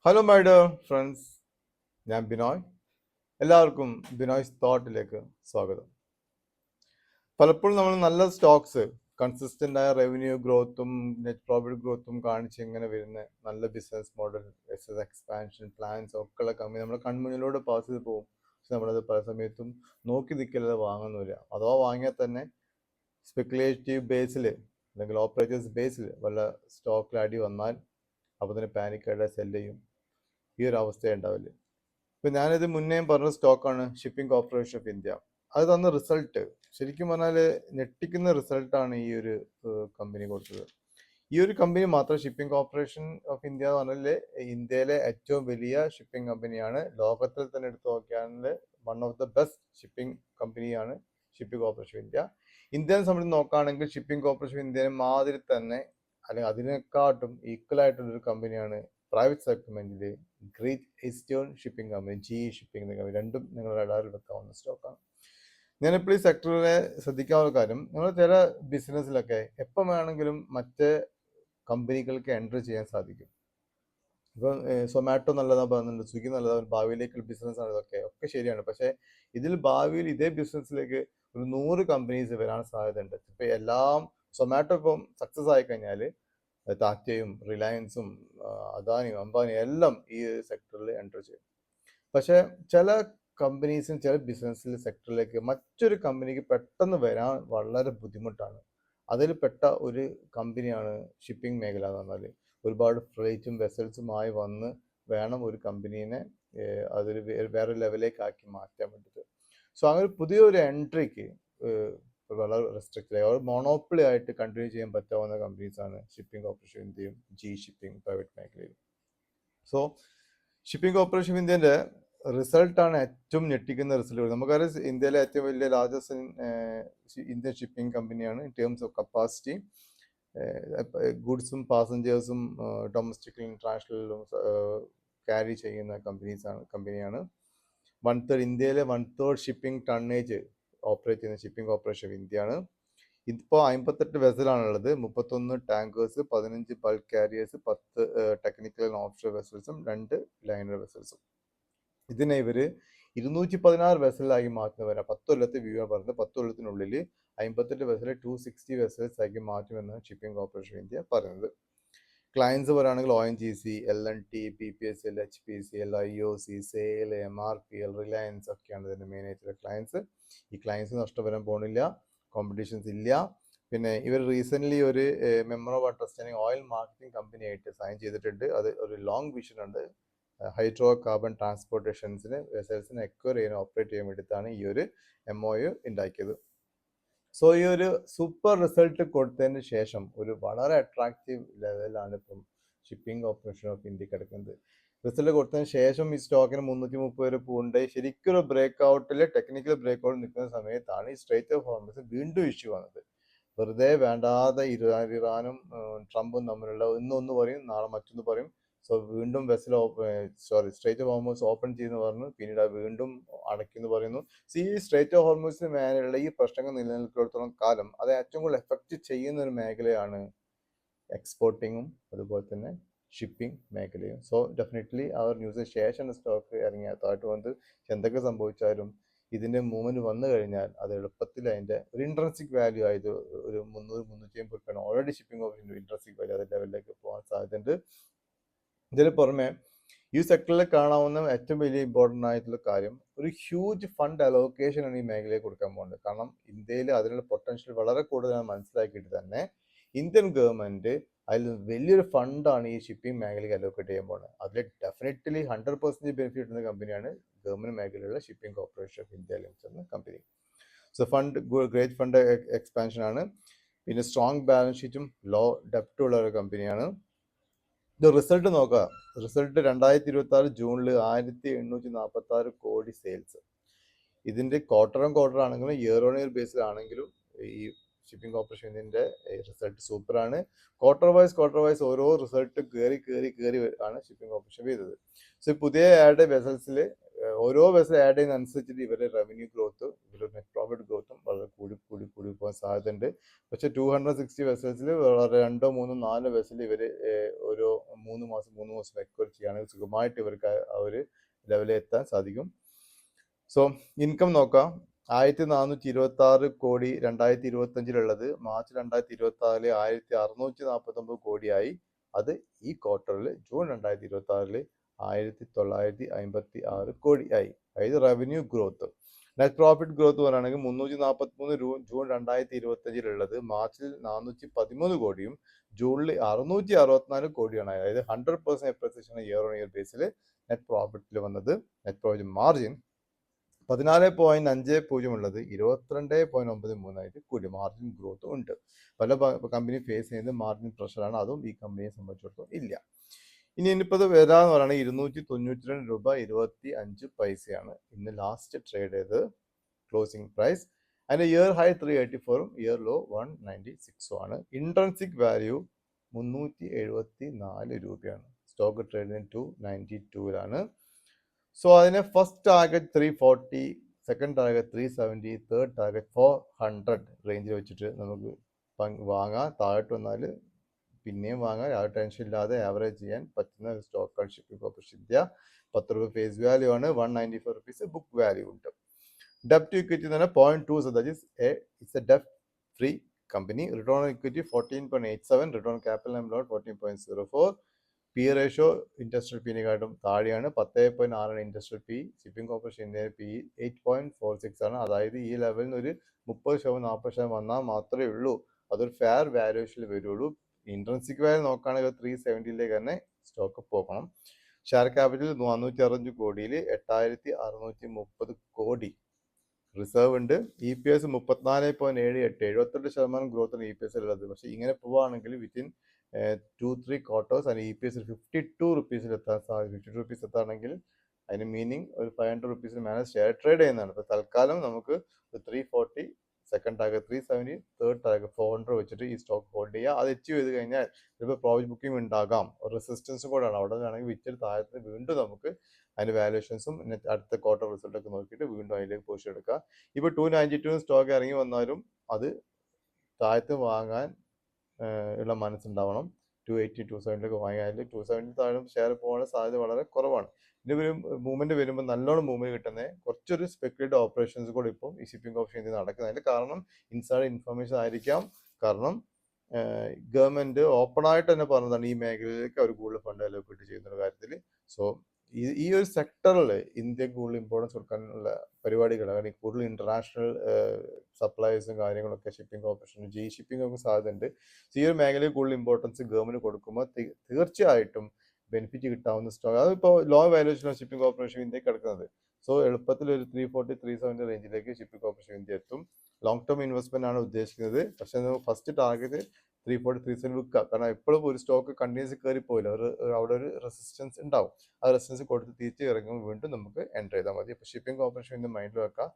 Hello my dear friends, ഞാൻ ബിനോയ്. എല്ലാവർക്കും ബിനോയ്സ് തോട്ടിലേക്ക് സ്വാഗതം. പലപ്പോഴും നമ്മൾ നല്ല സ്റ്റോക്സ്, കൺസിസ്റ്റൻ്റ് ആയ റവന്യൂ ഗ്രോത്തും നെറ്റ് പ്രോഫിറ്റ് ഗ്രോത്തും കാണിച്ച് ഇങ്ങനെ വരുന്ന നല്ല business model, business expansion plans ഒക്കെ ഉള്ള കമ്പനി നമ്മുടെ കൺമുന്നിലൂടെ പാസ് ചെയ്ത് പോകും. പക്ഷെ നമ്മളത് പല സമയത്തും നോക്കി നിൽക്കലത് വാങ്ങുന്നില്ല. അഥവാ വാങ്ങിയാൽ തന്നെ സ്പെക്കുലേറ്റീവ് ബേസിൽ അല്ലെങ്കിൽ ഓപ്പറേറ്റേഴ്സ് ബേസിൽ വല്ല സ്റ്റോക്കിൽ അടി വന്നാൽ അപ്പോൾ തന്നെ പാനിക്കായിട്ട് സെല് ചെയ്യും. ഈ ഒരു അവസ്ഥ ഉണ്ടാവില്ല. ഇപ്പം ഞാനിത് മുന്നേ പറഞ്ഞ സ്റ്റോക്കാണ് ഷിപ്പിംഗ് കോർപ്പറേഷൻ ഓഫ് ഇന്ത്യ. അത് തന്ന റിസൾട്ട് ശരിക്കും പറഞ്ഞാൽ ഞെട്ടിക്കുന്ന റിസൾട്ടാണ് ഈ ഒരു കമ്പനി കൊടുത്തത്. ഈ ഒരു കമ്പനി മാത്രം, ഷിപ്പിംഗ് കോർപ്പറേഷൻ ഓഫ് ഇന്ത്യ എന്ന് പറഞ്ഞാൽ ഇന്ത്യയിലെ ഏറ്റവും വലിയ ഷിപ്പിംഗ് കമ്പനിയാണ്. ലോകത്തിൽ തന്നെ എടുത്തു നോക്കിയാൽ one of the best shipping കമ്പനിയാണ് ഷിപ്പിംഗ് കോർപ്പറേഷൻ ഓഫ് ഇന്ത്യ. ഇന്ത്യയെ സംബന്ധിച്ച് നോക്കുകയാണെങ്കിൽ ഷിപ്പിംഗ് കോർപ്പറേഷൻ ഓഫ് ഇന്ത്യയെ മാതിരി തന്നെ അല്ലെങ്കിൽ അതിനെക്കാട്ടും ഈക്വൽ ആയിട്ടുള്ളൊരു കമ്പനിയാണ് പ്രൈവറ്റ് സെഗ്മെന്റിൽ great eastern shipping company, GE shipping എന്ന കമ്പനി. രണ്ടും നിങ്ങളുടെ റഡാറിൽ വെക്കാവുന്ന സ്റ്റോക്കാണ്. ഞാനിപ്പോൾ ഈ സെക്ടറിനെ ശ്രദ്ധിക്കാവുന്ന കാര്യം, നിങ്ങൾ ചില ബിസിനസ്സിലൊക്കെ എപ്പം വേണമെങ്കിലും മറ്റ് കമ്പനികൾക്ക് എൻ്റർ ചെയ്യാൻ സാധിക്കും. ഇപ്പം സൊമാറ്റോ നല്ലതാണ് പറയുന്നുണ്ട്, സ്വിഗ്ഗി നല്ലതാണ്, ഭാവിയിലേക്കുള്ള ബിസിനസ് ആണ്, ഒക്കെ ശരിയാണ്. പക്ഷേ ഇതിൽ ഭാവിയിൽ ഇതേ ബിസിനസ്സിലേക്ക് ഒരു 100 കമ്പനീസ് വരാൻ സാധ്യതയുണ്ട്. ഇപ്പം എല്ലാം സൊമാറ്റോ ഇപ്പം സക്സസ് ആയി കഴിഞ്ഞാൽ ടാറ്റയും റിലയൻസും അദാനിയും അംബാനിയും എല്ലാം ഈ സെക്ടറിൽ എൻ്റർ ചെയ്യും. പക്ഷേ ചില കമ്പനീസിന് ചില ബിസിനസ്സിൽ സെക്ടറിലേക്ക് മറ്റൊരു കമ്പനിക്ക് പെട്ടെന്ന് വരാൻ വളരെ ബുദ്ധിമുട്ടാണ്. അതിൽ പെട്ട ഒരു കമ്പനിയാണ് ഷിപ്പിംഗ് മേഖല എന്ന് പറഞ്ഞാൽ. ഒരുപാട് ഫ്ലൈറ്റും വെസൽസുമായി വന്ന് വേണം ഒരു കമ്പനീനെ അതിൽ വേറെ ലെവലിലേക്ക് ആക്കി മാറ്റാൻ വേണ്ടിയിട്ട്. സോ അങ്ങനെ പുതിയൊരു എൻട്രിക്ക് വളരെ റെസ്ട്രിക്റ്റഡ് ആയി മോണോപ്പിളി ആയിട്ട് കണ്ടിന്യൂ ചെയ്യാൻ പറ്റാവുന്ന കമ്പനീസാണ് ഷിപ്പിംഗ് കോർപ്പറേഷൻ ഇന്ത്യയും GE ഷിപ്പിംഗ് പ്രൈവറ്റ് മേഖലയും. സോ ഷിപ്പിംഗ് കോർപ്പറേഷൻ ഇന്ത്യൻ്റെ റിസൾട്ടാണ് ഏറ്റവും ഞെട്ടിക്കുന്ന റിസൾട്ട്. നമുക്കറിയാം ഇന്ത്യയിലെ ഏറ്റവും വലിയ ലാർജസ്റ്റ് ഇന്ത്യൻ ഷിപ്പിംഗ് കമ്പനിയാണ് ഇൻ ടേംസ് ഓഫ് കപ്പാസിറ്റി. ഗുഡ്സും പാസഞ്ചേഴ്സും ഡൊമസ്റ്റിക്കലും ഇന്റർനാഷണലിലും ക്യാരി ചെയ്യുന്ന കമ്പനിയാണ്. 1/3 ഇന്ത്യയിലെ 1/3 ഷിപ്പിംഗ് ടണ്ണേജ് ഓപ്പറേറ്റ് ചെയ്യുന്ന ഷിപ്പിംഗ് കോർപ്പറേഷൻ ഓഫ് ഇന്ത്യയാണ്. ഇപ്പോൾ 58 വെസലാണുള്ളത്, 31 tankers, 15 bulk carriers, 10 technical and offshore വെസൽസും 2 ലൈനർ വെസൽസും. ഇതിനെ ഇവർ 216 വെസലാക്കി മാറ്റുന്നവരാണ്. 10 കൊല്ലത്തെ വ്യൂ ആണ് പറയുന്നത്. 10 കൊല്ലത്തിനുള്ളിൽ 58 വെസൽ 260 വെസൽസ് ആക്കി മാറ്റുമെന്നാണ് ഷിപ്പിംഗ് കോർപ്പറേഷൻ ഓഫ് ഇന്ത്യ പറയുന്നത്. ക്ലയൻസ് പറയുകയാണെങ്കിൽ ONGC, L&T, PPSL, HPCL, IOC, SAIL, MRPL, Reliance ഒക്കെയാണ് ഇതിൻ്റെ മെയിൻ ആയിട്ടുള്ള ക്ലയൻസ്. ഈ ക്ലയൻസ് നഷ്ടം വരാൻ പോകുന്നില്ല, കോമ്പറ്റീഷൻസ് ഇല്ല. പിന്നെ ഇവർ റീസെൻ്റ്ലി ഒരു memoir of understanding oil marketing company ആയിട്ട് സൈൻ ചെയ്തിട്ടുണ്ട്. അത് ഒരു ലോങ് വിഷൻ ഉണ്ട്. ഹൈഡ്രോ കാർബൺ ട്രാൻസ്പോർട്ടേഷൻസിന് വെസൽസിനെ എക്വയർ ചെയ്യാൻ ഓപ്പറേറ്റ് ചെയ്യാൻ വേണ്ടിയിട്ടാണ് ഈ ഒരു MOU ഉണ്ടാക്കിയത്. സോ ഈ ഒരു സൂപ്പർ റിസൾട്ട് കൊടുത്തതിന് ശേഷം ഒരു വളരെ അട്രാക്റ്റീവ് ലെവലാണ് ഇപ്പം ഷിപ്പിംഗ് കോർപ്പറേഷൻ ഓഫ് ഇന്ത്യ കിടക്കുന്നത്. റിസൾട്ട് കൊടുത്തതിന് ശേഷം ഈ സ്റ്റോക്കിന് 330 വരെ പോകുന്നുണ്ട്. ശരിക്കും ഒരു ബ്രേക്ക് ഔട്ടിൽ, ടെക്നിക്കൽ ബ്രേക്ക് ഔട്ട് നിൽക്കുന്ന സമയത്താണ് ഈ സ്ട്രേറ്റ് ഓഫ് ഹോർമസ് വീണ്ടും ഇഷ്യൂ വന്നത്. വെറുതെ വേണ്ടാതെ ഇറാനും ട്രംപും തമ്മിലുള്ള ഇന്നൊന്ന് പറയും, നാളെ മറ്റൊന്ന് പറയും. സോ വീണ്ടും സ്ട്രേറ്റ് ഓഫ് ഹോർമസ് ഓപ്പൺ ചെയ്യുന്നു പറഞ്ഞു, പിന്നീട് വീണ്ടും അടയ്ക്കുന്നു പറയുന്നു. ഈ സ്ട്രേറ്റ് ഓഫ് ഹോർമസിന് മേലെയുള്ള ഈ പ്രശ്നങ്ങൾ നിലനിൽക്കുന്നിടത്തോളം കാലം അത് ഏറ്റവും കൂടുതൽ എഫക്റ്റ് ചെയ്യുന്ന ഒരു മേഖലയാണ് എക്സ്പോർട്ടിങ്ങും അതുപോലെ തന്നെ ഷിപ്പിംഗ് മേഖലയും. സോ ഡെഫിനറ്റ്ലി ആ ഒരു ന്യൂസിന് ശേഷം സ്റ്റോക്ക് ഇറങ്ങിയ താഴ്ത്തു വന്ന് എന്തൊക്കെ സംഭവിച്ചാലും ഇതിൻ്റെ മൂവ്മെന്റ് വന്നു കഴിഞ്ഞാൽ അത് എളുപ്പത്തിൽ അതിൻ്റെ ഒരു ഇൻട്രൻസിക് വാല്യൂ ആയത് ഒരു 300-350 രൂപയാണ് already shipping of intrinsic value അതേ ലെവലിലേക്ക് പോകാൻ സാധ്യതയുണ്ട്. ഇതിന് പുറമെ ഈ സെക്ടറിൽ കാണാവുന്ന ഏറ്റവും വലിയ ഇമ്പോർട്ടൻ്റ് ആയിട്ടുള്ള കാര്യം, ഒരു ഹ്യൂജ് ഫണ്ട് അലോക്കേഷൻ ആണ് ഈ മേഖലയെ കൊടുക്കാൻ പോകുന്നത്. കാരണം ഇന്ത്യയിൽ അതിനുള്ള പൊട്ടൻഷ്യൽ വളരെ കൂടുതലാണ് മനസ്സിലാക്കിയിട്ട് തന്നെ ഇന്ത്യൻ ഗവൺമെന്റ് അതിൽ വലിയൊരു ഫണ്ടാണ് ഈ ഷിപ്പിംഗ് മേഖലയ്ക്ക് അലോക്കേറ്റ് ചെയ്യാൻ പോകുന്നത്. അതിൽ ഡെഫിനറ്റ്ലി 100% ബെനിഫിറ്റ് കിട്ടുന്ന കമ്പനിയാണ് ഗവൺമെന്റ് മേഖലയിലുള്ള shipping corporation of India limited എന്ന കമ്പനി. സോ ഗ്രേറ്റ് ഫണ്ട് എക്സ്പാൻഷൻ ആണ്. പിന്നെ സ്ട്രോങ് ബാലൻസ് ഷീറ്റും ലോ ഡെപ്റ്റും ഉള്ള ഒരു കമ്പനിയാണ്. ഇത് റിസൾട്ട് നോക്കുക. റിസൾട്ട് 2026 ജൂണിൽ 1846 കോടി സെയിൽസ്. ഇതിന്റെ ക്വാർട്ടർ ഓൺ ക്വാർട്ടർ ആണെങ്കിലും ഇയർ ഓൺ ഇയർ ബേസിലാണെങ്കിലും ഈ ഷിപ്പിംഗ് കോർപ്പറേഷൻ ഇന്ത്യൻ്റെ റിസൾട്ട് സൂപ്പറാണ്. ക്വാർട്ടർ വൈസ് ഓരോ റിസൾട്ട് കയറി ആണ് ഷിപ്പിംഗ് കോർപ്പറേഷൻ ചെയ്തത്. സോ പുതിയ ആഡ് വെസൽസിൽ ഓരോ വെസൽ ആഡ് ചെയ്യുന്ന അനുസരിച്ചിട്ട് ഇവരുടെ റവന്യൂ ഗ്രോത്ത്, ഇവരുടെ നെറ്റ് പ്രോഫിറ്റ് ഗ്രോത്തും വളരെ കൂടി പോകാൻ സാധ്യതയുണ്ട്. പക്ഷേ 260 വെസൽസിൽ വളരെ 2, 3, 4 വെസൽ ഇവർ ഓരോ 3 മാസം എക്വയർ ചെയ്യുകയാണെങ്കിൽ സുഖമായിട്ട് ഇവർക്ക് ആ ഒരു ലെവലിൽ എത്താൻ സാധിക്കും. സോ ഇൻകം നോക്കാം. 1426 കോടി 2025 മാർച്ച് 2026 1649 കോടിയായി. അത് ഈ ക്വാർട്ടറിൽ ജൂൺ 2026 1956 കോടിയായി. അതായത് revenue growth. Net profit growth പറയുകയാണെങ്കിൽ 343 ജൂൺ 2025 മാർച്ചിൽ 413 കോടിയും ജൂണിൽ 664 കോടിയാണ്. അതായത് 100% എപ്രിസിയേഷൻ ഇയർ ഓൺ ഇയർ ബേസിൽ നെറ്റ് പ്രോഫിറ്റിൽ വന്നത്. നെറ്റ് പ്രോഫിറ്റ് മാർജിൻ 14.50 ഉള്ളത് 22.93 കൂടി. മാർജിൻ ഗ്രോത്ത് ഉണ്ട്. പല കമ്പനി ഫേസ് ചെയ്യുന്നത് മാർജിൻ പ്രഷറാണ്. അതും ഈ കമ്പനിയെ സംബന്ധിച്ചിടത്തോളം ഇല്ല. ഇനിയിപ്പോൾ വരാന്ന് പറയുന്നത് 292 രൂപ 25 പൈസയാണ് ഇന്ന് ലാസ്റ്റ് ട്രേഡ് ചെയ്ത് ക്ലോസിംഗ് പ്രൈസ്. അതിൻ്റെ ഇയർ ഹൈ 384 ഇയർ ലോ 196 ആണ്. ഇൻട്രൻസിക് വാല്യൂ 374 രൂപയാണ്. സ്റ്റോക്ക് ട്രേഡിന് 292 സോ അതിന് first target 340, second target 370, third target 400 റേഞ്ചിൽ വെച്ചിട്ട് നമുക്ക് വാങ്ങാം. താഴോട്ട് വന്നാൽ പിന്നെയും വാങ്ങാം. യാതൊരു ടെൻഷൻ ഇല്ലാതെ ആവറേജ് ചെയ്യാൻ പറ്റുന്ന ഒരു സ്റ്റോക്കാണ് ഷിപ്പിംഗ് കോർപ്പറേഷൻ ഇന്ത്യ. 10 രൂപ ഫേസ് വാല്യൂ ആണ്. 194 റുപ്പീസ് ബുക്ക് വാല്യൂ ഉണ്ട്. ഡെപ്റ്റ് ടു ഇക്വിറ്റി എന്ന് പറഞ്ഞാൽ 0.2, ദാറ്റ് ഈസ് ഇറ്റ്സ് എ ഡെപ്റ്റ് free company. Return on equity 14.87, return on capital employed 14.04. P ratio industrial പിന്നെക്കാട്ടും താഴെയാണ്. 10.6 ഇൻഡസ്ട്രിയൽ പി. ഷിപ്പിംഗ് കോർപ്പറേഷൻ ഇന്ത്യയുടെ പി 8.46 ആണ്. അതായത് ഈ ലെവലിൽ നിന്ന് ഒരു 30% 40% വന്നാൽ മാത്രമേ ഉള്ളൂ അതൊരു ഫെയർ വാല്യൂഷനിൽ വരുള്ളൂ. ഇൻട്രൻസിക് വാല്യൂ നോക്കുകയാണെങ്കിൽ 370 തന്നെ സ്റ്റോക്ക് പോകണം. ഷെയർ ക്യാപിറ്റൽ 465 കോടിയിൽ 8630 കോടി റിസർവ് ഉണ്ട്. ഇ പി എസ് 34.78, 78% ഗ്രോത്താണ് ഇ പി എസ് ഉള്ളത്. പക്ഷേ ഇങ്ങനെ പോവുകയാണെങ്കിൽ വിത്തിൻ 2-3 ക്വാർട്ടേഴ്സ് അതിന് ഇ പി എസ് 52 റുപ്പീസിൽ എത്താൻ സാധിക്കും. 52 റുപ്പീസ് എത്താണെങ്കിൽ അതിന് മീനിങ് ഒരു 500 റുപ്പീസിന് മേലെ ഷെയർ ട്രേഡ് ചെയ്യുന്നതാണ്. ഇപ്പോൾ തൽക്കാലം നമുക്ക് 340, സെക്കൻഡ് ടാർഗറ്റ് 370, തേർഡ് ടാർഗറ്റ് 400 വെച്ചിട്ട് ഈ സ്റ്റോക്ക് ഹോൾഡ് ചെയ്യുക. അത് അച്ചീവ് ചെയ്ത് കഴിഞ്ഞാൽ ചിലപ്പോൾ പ്രോഫിറ്റ് ബുക്കിംഗ് ഉണ്ടാകാം. റെസിസ്റ്റൻസും കൂടെയാണ്. അവിടെ വേണമെങ്കിൽ വിറ്റിട്ട് താഴത്ത് വീണ്ടും നമുക്ക് അതിൻ്റെ വാല്യൂഷൻസും അടുത്ത ക്വാർട്ടർ റിസൾട്ടൊക്കെ നോക്കിയിട്ട് വീണ്ടും അതിലേക്ക് പൊസിഷൻ എടുക്കുക. ഇപ്പോൾ 292 സ്റ്റോക്ക് ഇറങ്ങി വന്നാലും അത് താഴത്ത് വാങ്ങാൻ ഉള്ള മനസ്സുണ്ടാവണം. 280, 270 വാങ്ങിയാൽ 270 താഴെ ഷെയർ പോകാനുള്ള സാധ്യത വളരെ കുറവാണ്. ഇതിൻ്റെ ഒരു മൂവ്മെൻറ്റ് വരുമ്പോൾ നല്ലോണം മൂവ്മെൻറ്റ് കിട്ടുന്നത് കുറച്ചൊരു സ്പെക്കുലേറ്റീവ് ഓപ്പറേഷൻസ് കൂടെ ഇപ്പോൾ ഈ ഷിപ്പിംഗ് കോർപ്പറേഷൻ ഇന്ത്യ നടക്കുന്നതിൻ്റെ കാരണം ഇൻസൈഡ് ഇൻഫർമേഷൻ ആയിരിക്കാം. കാരണം ഗവൺമെൻറ് ഓപ്പണായിട്ട് തന്നെ പറഞ്ഞതാണ് ഈ മേഖലയിലേക്ക് അവർ കൂടുതൽ ഫണ്ട് അലോക്കേറ്റ് ചെയ്യുന്ന കാര്യത്തിൽ. സോ ഈ ഒരു സെക്ടറിൽ ഇന്ത്യക്ക് കൂടുതൽ ഇമ്പോർട്ടൻസ് കൊടുക്കാനുള്ള പരിപാടികൾ, കാരണം കൂടുതൽ ഇന്റർനാഷണൽ സപ്ലൈസും കാര്യങ്ങളൊക്കെ ഷിപ്പിംഗ് കോർപ്പറേഷൻ ജി ഷിപ്പിംഗ് ഒക്കെ സാധ്യതയുണ്ട്. ഈ ഒരു മേഖലയിൽ കൂടുതൽ ഇമ്പോർട്ടൻസ് ഗവൺമെന്റ് കൊടുക്കുമ്പോൾ തീർച്ചയായിട്ടും ബെനിഫിറ്റ് കിട്ടാവുന്ന സ്റ്റോക്ക്. അതിപ്പോൾ ലോ വാല്യൂഷനാണ് ഷിപ്പിംഗ് കോർപ്പറേഷൻ ഇന്ത്യക്ക് കിടക്കുന്നത്. സോ എളുപ്പത്തിൽ ഒരു 340, 370 റേഞ്ചിലേക്ക് ഷിപ്പിംഗ് കോർപ്പറേഷൻ ഇന്ത്യ എത്തും. ലോങ് ടേം ഇൻവെസ്റ്റ്മെന്റ് ആണ് ഉദ്ദേശിക്കുന്നത്. പക്ഷേ ഫസ്റ്റ് ടാർഗറ്റ് 340, 370 വിൽക്കുക. കാരണം എപ്പോഴും ഒരു സ്റ്റോക്ക് കണ്ടിന്യൂസ് കയറി പോയില്ല, അവിടെ ഒരു റെസിസ്റ്റൻസ് ഉണ്ടാവും. ആ റെസിസ്റ്റൻസ് കൊടുത്ത് തിരിച്ച് ഇറങ്ങുമ്പോൾ വീണ്ടും നമുക്ക് എൻ്റർ ചെയ്താൽ മതി. അപ്പോൾ ഷിപ്പിംഗ് കോർപ്പറേഷൻ ഇന്ന് മൈൻഡിൽ വെക്കാം.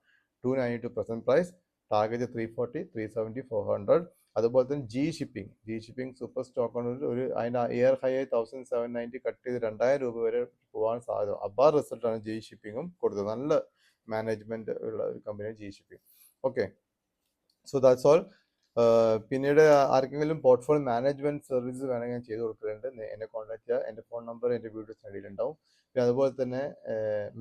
292 പ്രസന്റ് പ്രൈസ്, ടാർഗറ്റ് 340, 370, 400. അതുപോലെ തന്നെ ജി ഷിപ്പിംഗ് സൂപ്പർ സ്റ്റോക്കാണ്. ഒരു അതിൻ്റെ ഇയർ ഹൈ 1790 കട്ട് ചെയ്ത് 2000 രൂപ വരെ പോകാൻ സാധ്യത. അബാർ റിസൾട്ടാണ് ജി ഷിപ്പിംഗും കൊടുത്തത്. നല്ല മാനേജ്മെന്റ് ഉള്ള ഒരു കമ്പനിയാണ് G shipping. Okay, so that's all. പിന്നീട് ആർക്കെങ്കിലും പോർട്ട്ഫോളിയോ മാനേജ്മെന്റ് സർവീസ് വേണമെങ്കിൽ ഞാൻ ചെയ്ത് കൊടുക്കുന്നുണ്ട്. എന്നെ കോൺടാക്ട് ചെയ്യുക. എൻ്റെ ഫോൺ നമ്പർ എൻ്റെ വീഡിയോസ് അടിയിലുണ്ടാവും. പിന്നെ അതുപോലെ തന്നെ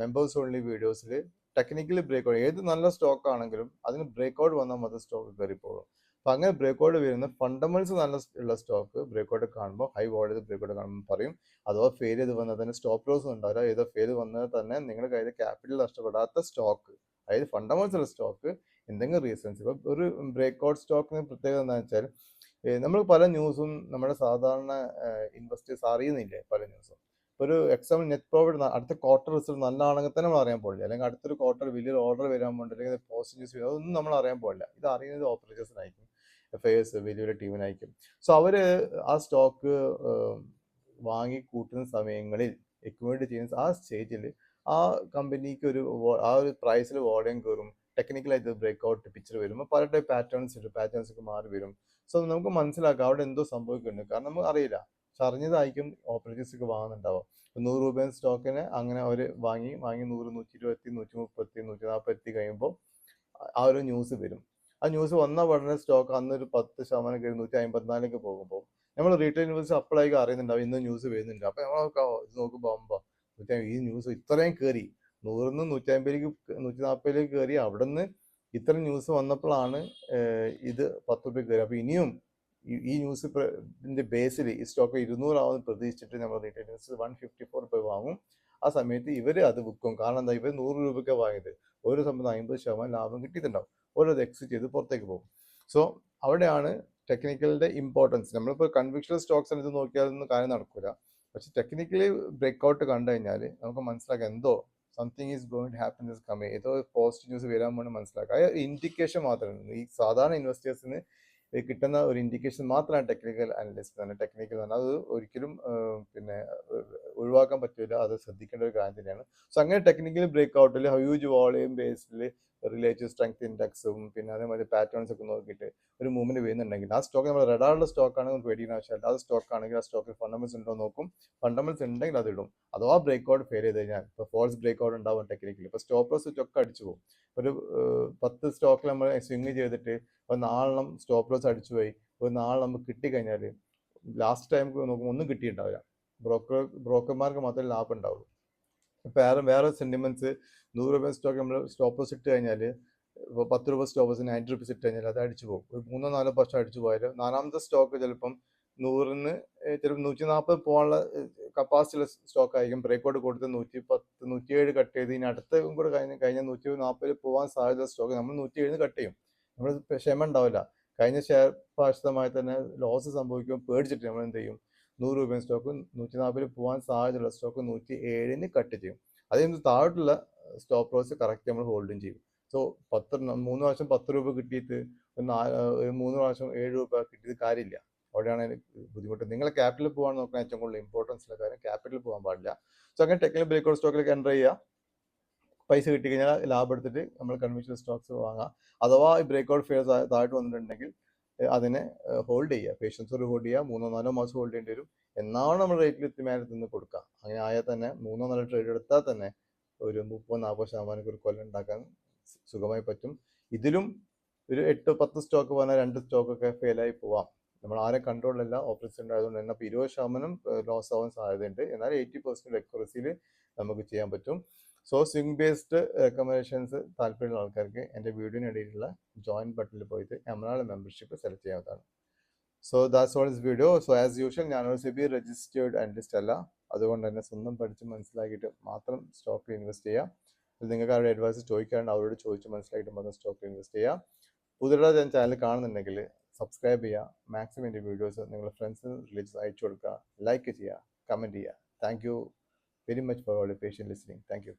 മെമ്പേഴ്സ് ഓൺലി വീഡിയോസിൽ ടെക്നിക്കലി ബ്രേക്ക്ഔട്ട്, ഏത് നല്ല സ്റ്റോക്ക് ആണെങ്കിലും അതിന് ബ്രേക്ക്ഔട്ട് വന്നാൽ മാത്രം സ്റ്റോക്ക് കയറിപ്പോകും. അപ്പം അങ്ങനെ ബ്രേക്ക്ഔട്ട് വരുന്ന ഫണ്ടമെന്റ്സ് നല്ല ഉള്ള സ്റ്റോക്ക് ബ്രേക്ക്ഔട്ട് കാണുമ്പോൾ, ഹൈ വോൾട്ടേജ് ബ്രേക്ക്ഔട്ട് കാണുമ്പോൾ പറയും. അഥവാ ഫെയിൽ ചെയ്ത് വന്നാൽ തന്നെ സ്റ്റോപ്പ് ലോസ് ഉണ്ടാവില്ല. ഏതോ ഫെയിൽ വന്നാൽ തന്നെ നിങ്ങളുടെ കയ്യിൽ ക്യാപിറ്റൽ നഷ്ടപ്പെടാത്ത സ്റ്റോക്ക്, അതായത് ഫണ്ടമെന്റ്സ് ഉള്ള സ്റ്റോക്ക് എന്തെങ്കിലും റീസൺസ്. ഇപ്പം ഒരു ബ്രേക്ക്ഔട്ട് സ്റ്റോക്കിന് പ്രത്യേകത എന്താണെന്ന് വെച്ചാൽ നമ്മൾ പല ന്യൂസും നമ്മുടെ സാധാരണ ഇൻവെസ്റ്റേഴ്സ് അറിയുന്നില്ലേ. പല ന്യൂസും ഒരു എക്സാമ്പിൾ നെറ്റ് പ്രോഫിറ്റ് അടുത്ത ക്വാർട്ടർ റിസൾട്ട് നല്ലതാണെങ്കിൽ തന്നെ നമ്മൾ അറിയാൻ പോകില്ല. അല്ലെങ്കിൽ അടുത്തൊരു ക്വാർട്ടർ വലിയൊരു ഓർഡർ വരാൻ പോകണ്ട, അല്ലെങ്കിൽ പോസിറ്റീവ് ന്യൂസ് വരും, അതൊന്നും നമ്മൾ അറിയാൻ പോകില്ല. ഇത് അറിയുന്നത് ഓപ്പറേറ്റേഴ്സിനായിരിക്കും, FIS വലിയ ടീമിനായിരിക്കും. സോ അവർ ആ സ്റ്റോക്ക് വാങ്ങി കൂട്ടുന്ന സമയങ്ങളിൽ എക്യുമുലേറ്റ് ചെയ്യുന്ന ആ സ്റ്റേജിൽ ആ കമ്പനിക്ക് ആ ഒരു പ്രൈസിൽ വോളിയം കയറും. ടെക്നിക്കലായിട്ട് ബ്രേക്ക്ഔട്ട് പിക്ചർ വരുമ്പോൾ പല ടൈപ്പ് പാറ്റേൺസ് ഒക്കെ മാറി വരും. സോ നമുക്ക് മനസ്സിലാക്കാം അവിടെ എന്തോ സംഭവിക്കുന്നുണ്ട്. കാരണം നമുക്ക് അറിയില്ല. അറിഞ്ഞതായിരിക്കും ഓപ്പറേറ്റേഴ്സൊക്കെ വാങ്ങുന്നുണ്ടാവുക. 100 രൂപയുടെ സ്റ്റോക്കിന് അങ്ങനെ അവർ വാങ്ങി 100, 120, 130, 140 എത്തി കഴിയുമ്പോൾ ആ ഒരു ന്യൂസ് വരും. ആ ന്യൂസ് വന്ന ഉടനെ സ്റ്റോക്ക് അന്നൊരു 10% കയറി 154 പോകുമ്പോൾ നമ്മൾ റീറ്റെയിൽ ഇൻവെസ്റ്റർ അപ്പോഴായിരിക്കും അറിയുന്നുണ്ടാവും ഇന്ന് ന്യൂസ് വരുന്നുണ്ട്. അപ്പോൾ നമ്മൾ ഇത് നോക്കുമ്പോൾ ഈ ന്യൂസ് ഇത്രയും കയറി 100 150 140 കയറി. അവിടെ നിന്ന് ഇത്ര ന്യൂസ് വന്നപ്പോഴാണ് ഇത് 10 രൂപ കയറി. അപ്പോൾ ഇനിയും ഈ ന്യൂസ് ബേസിൽ ഈ സ്റ്റോക്ക് 200 ആവുമെന്ന് പ്രതീക്ഷിച്ചിട്ട് നമ്മൾ റീറ്റെയിൽ ഇൻവെസ്റ്റർ 154 രൂപ വാങ്ങും. ആ സമയത്ത് ഇവർ അത് വിൽക്കും. കാരണം എന്താ, ഇവർ 100 രൂപയ്ക്ക് വാങ്ങിയത് ഒരു സമയത്ത് 50% ലാഭം കിട്ടിയിട്ടുണ്ടാവും. ഓരോ എക്സിറ്റ് ചെയ്ത് പുറത്തേക്ക് പോകും. സോ അവിടെയാണ് ടെക്നിക്കലിന്റെ ഇമ്പോർട്ടൻസ്. നമ്മളിപ്പോൾ കൺവിക്ഷണൽ സ്റ്റോക്സ് ഇത് നോക്കിയാലൊന്നും കാര്യം നടക്കില്ല. പക്ഷെ ടെക്നിക്കലി ബ്രേക്ക്ഔട്ട് കണ്ടു കഴിഞ്ഞാൽ നമുക്ക് മനസ്സിലാക്കാം എന്തോ something is going to happen this coming, ഏതോ പോസിറ്റീവ് ന്യൂസ് വരാൻ വേണ്ടി മനസ്സിലാക്കുക. ആ ഇൻഡിക്കേഷൻ മാത്രമാണ് ഈ സാധാരണ ഇൻവെസ്റ്റേഴ്സിന് കിട്ടുന്ന ഒരു ഇൻഡിക്കേഷൻ മാത്രമാണ് ടെക്നിക്കൽ അനലിസ്റ്റ് തന്നെ. ടെക്നിക്കൽ തന്നെ അത് ഒരിക്കലും ഒഴിവാക്കാൻ പറ്റില്ല, അത് ശ്രദ്ധിക്കേണ്ട ഒരു കാര്യം തന്നെയാണ്. സോ അങ്ങനെ ടെക്നിക്കൽ ബ്രേക്ക്ഔട്ടിൽ ഹ്യൂജ് വോളിയം ബേസിൽ റിലേറ്റീവ് സ്ട്രെങ്ത് ഇൻഡെക്സും പിന്നെ അതേമാതിരി പാറ്റേൺസ് ഒക്കെ നോക്കിയിട്ട് ഒരു മൂവ്മെന്റ് വരുന്നുണ്ടെങ്കിൽ ആ സ്റ്റോക്ക് നമ്മൾ റഡാറുള്ള സ്റ്റോക്ക് ആണെങ്കിൽ പേടിക്കുന്ന ആവശ്യമില്ല. ആ സ്റ്റോക്ക് ആണെങ്കിൽ ആ സ്റ്റോക്കിൽ ഫണ്ടമെന്റ്സ് ഉണ്ടോ നോക്കും. ഫണ്ടമെന്റ്സ് ഉണ്ടെങ്കിൽ അത് ഇടും. അഥവാ ബ്രേക്ക്ഔട്ട് ഫെയിൽ ചെയ്ത് കഴിഞ്ഞാൽ ഇപ്പോൾ ഫോൾസ് ബ്രേക്ക്ഔട്ട് ഉണ്ടാവും ടെക്നിക്കലി. ഇപ്പോൾ സ്റ്റോപ്പ് ലോസ് ഒക്കെ അടിച്ചു പോകും. ഒരു 10 സ്റ്റോക്കിൽ നമ്മൾ സ്വിങ് ചെയ്തിട്ട് ഒരു 4 സ്റ്റോപ്പ് ലോസ് അടിച്ചു പോയി, ഒരു 4 നമുക്ക് കിട്ടിക്കഴിഞ്ഞാൽ ലാസ്റ്റ് ടൈം നോക്കുമ്പോൾ ഒന്നും കിട്ടിയിട്ടുണ്ടാവില്ല. ബ്രോക്കർമാർക്ക് മാത്രമേ ലാഭം ഉണ്ടാവുള്ളൂ. വേറെ സെന്റിമെന്റ്സ് 100 രൂപ സ്റ്റോക്ക് നമ്മൾ സ്റ്റോപ്പ് ലോസ് ഇട്ട് കഴിഞ്ഞാൽ ഇപ്പോൾ 10 രൂപ സ്റ്റോപ്പ് ലോസ് 90 റുപ്പീസ് ഇട്ട് കഴിഞ്ഞാൽ അത് അടിച്ചു പോകും. ഒരു 3-4 വർഷം അടിച്ചു പോയാൽ നാലാമത്തെ സ്റ്റോക്ക് ചിലപ്പം 100-ന് ചിലപ്പോൾ 140 പോകാനുള്ള കപ്പാസിറ്റി ഉള്ള സ്റ്റോക്ക് ആയിരിക്കും. ബ്രേക്ക്ഔട്ട് കൊടുത്ത് 110 107 കട്ട് ചെയ്ത് ഇനി അടുത്ത കൂടെ കഴിഞ്ഞ 140 പോകാൻ സാധ്യത സ്റ്റോക്ക് നമ്മൾ 107 കട്ട് ചെയ്യും. നമ്മൾ ക്ഷമ ഉണ്ടാവില്ല. കഴിഞ്ഞ ഷെയർ പ്രാവശ്യമായി തന്നെ ലോസ് സംഭവിക്കുമ്പോൾ പേടിച്ചിട്ട് നമ്മൾ എന്ത് ചെയ്യും, 100 രൂപ സ്റ്റോക്ക് 140 പോകാൻ സാധ്യതയുള്ള സ്റ്റോക്ക് 107-ന് കട്ട് ചെയ്യും. അതിന് താഴോട്ടുള്ള സ്റ്റോപ്പ് ലോസ് കറക്റ്റ് നമ്മൾ ഹോൾഡും ചെയ്യും. സോ 3 പ്രാവശ്യം 10 രൂപ കിട്ടിയിട്ട് ഒരു 3 പ്രാവശ്യം 7 രൂപ കിട്ടിയത് കാര്യമില്ല. അവിടെയാണ് ബുദ്ധിമുട്ട്. നിങ്ങൾ ക്യാപിറ്റലിൽ പോകാൻ നോക്കാൻ ഏറ്റവും കൂടുതൽ ഇമ്പോർട്ടൻസ് ഉള്ള കാര്യം, ക്യാപിറ്റലിൽ പോകാൻ പാടില്ല. സോ അങ്ങനെ ടെക്നിക്കൽ ബ്രേക്ക്ഔട്ട് സ്റ്റോക്കിലേക്ക് എൻ്റർ ചെയ്യുക. പൈസ കിട്ടിക്കഴിഞ്ഞാൽ ലാഭം എടുത്തിട്ട് നമ്മൾ കൺവെൻഷണൽ സ്റ്റോക്സ് വാങ്ങാം. അഥവാ ഈ ബ്രേക്ക്ഔട്ട് ഫെയർ താഴോട്ട് വന്നിട്ടുണ്ടെങ്കിൽ അതിനെ ഹോൾഡ് ചെയ്യുക, പേഷ്യൻസോട് ഹോൾഡ് ചെയ്യുക. 3-4 മാസം ഹോൾഡ് ചെയ്യേണ്ടി വരും. എന്നാണ് നമ്മൾ റേറ്റിൽ എത്തി മേലെ നിന്ന് കൊടുക്കുക. അങ്ങനെ ആയാൽ തന്നെ 3-4 ട്രേഡ് എടുത്താൽ തന്നെ ഒരു 30-40% ഒരു കൊല്ലം ഉണ്ടാക്കാൻ സുഖമായി പറ്റും. ഇതിലും ഒരു 8-10 സ്റ്റോക്ക് പറഞ്ഞാൽ 2 സ്റ്റോക്കൊക്കെ ഫെയിലായി പോവാം. നമ്മൾ ആരെ കൺട്രോളിലല്ല, ഓപ്പറേഷൻ ആയതുകൊണ്ട് തന്നെ. അപ്പോൾ 20% ലോസ് ആവാൻ സാധ്യതയുണ്ട്. എന്നാൽ 80% അക്യുറസിയിൽ നമുക്ക് ചെയ്യാൻ പറ്റും. സോ സ്വിംഗ് ബേസ്ഡ് റെക്കമെൻഡേഷൻസ് താല്പര്യമുള്ള ആൾക്കാർക്ക് എൻ്റെ വീഡിയോയിനിടയിലുള്ള ജോയിൻ ബട്ടണിൽ പോയിട്ട് എമറാൾഡ് മെമ്പർഷിപ്പ് സെലക്ട് ചെയ്യാവുന്നതാണ്. So that's all this video. So as usual ഞാനൊരു സെബി രജിസ്റ്റേർഡ് അനലിസ്റ്റ് അല്ല. അതുകൊണ്ട് തന്നെ സ്വന്തം പഠിച്ച് മനസ്സിലാക്കിയിട്ട് മാത്രം സ്റ്റോക്കിൽ ഇൻവെസ്റ്റ് ചെയ്യാം. നിങ്ങൾക്ക് അവരുടെ അഡ്വൈസ് ചോദിക്കാണ്ട് അവരോട് ചോദിച്ച് മനസ്സിലാക്കിയിട്ട് മാത്രം സ്റ്റോക്കിൽ ഇൻവെസ്റ്റ് ചെയ്യാം. പുതിയതായി ഞാൻ ചാനൽ കാണുന്നുണ്ടെങ്കിൽ സബ്സ്ക്രൈബ് ചെയ്യുക. മാക്സിമം എൻ്റെ വീഡിയോസ് നിങ്ങളുടെ ഫ്രണ്ട്സിന് റിലേറ്റീവ്സ് അയച്ചു കൊടുക്കുക, ലൈക്ക് ചെയ്യുക, കമൻറ്റ് ചെയ്യുക. Thank you very much for all your patient listening. Thank you.